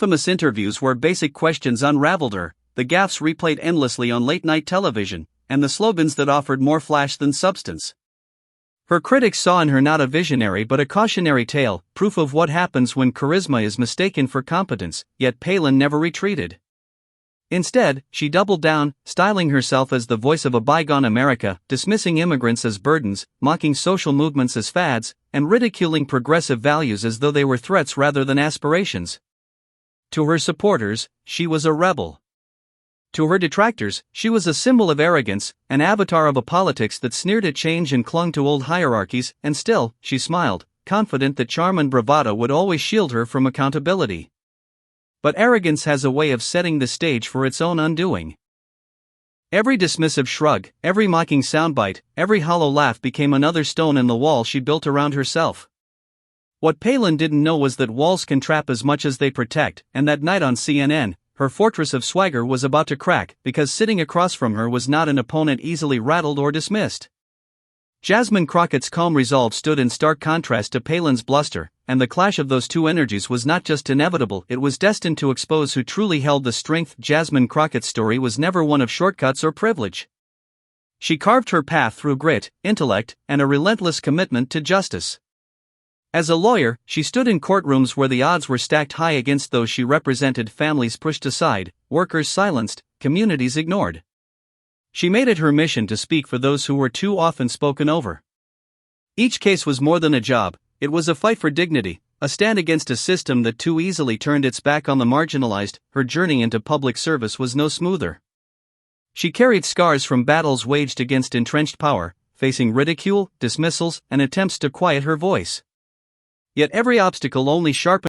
Infamous interviews where basic questions unraveled her, the gaffes replayed endlessly on late-night television, and the slogans that offered more flash than substance. Her critics saw in her not a visionary but a cautionary tale, proof of what happens when charisma is mistaken for competence, yet Palin never retreated. Instead, she doubled down, styling herself as the voice of a bygone America, dismissing immigrants as burdens, mocking social movements as fads, and ridiculing progressive values as though they were threats rather than aspirations. To her supporters, she was a rebel. To her detractors, she was a symbol of arrogance, an avatar of a politics that sneered at change and clung to old hierarchies, and still, she smiled, confident that charm and bravado would always shield her from accountability. But arrogance has a way of setting the stage for its own undoing. Every dismissive shrug, every mocking soundbite, every hollow laugh became another stone in the wall she built around herself. What Palin didn't know was that walls can trap as much as they protect, and that night on CNN, her fortress of swagger was about to crack, because sitting across from her was not an opponent easily rattled or dismissed. Jasmine Crockett's calm resolve stood in stark contrast to Palin's bluster, and the clash of those two energies was not just inevitable, it was destined to expose who truly held the strength. Jasmine Crockett's story was never one of shortcuts or privilege. She carved her path through grit, intellect, and a relentless commitment to justice. As a lawyer, she stood in courtrooms where the odds were stacked high against those she represented, families pushed aside, workers silenced, communities ignored. She made it her mission to speak for those who were too often spoken over. Each case was more than a job, it was a fight for dignity, a stand against a system that too easily turned its back on the marginalized. Her journey into public service was no smoother. She carried scars from battles waged against entrenched power, facing ridicule, dismissals, and attempts to quiet her voice. Yet every obstacle only sharpened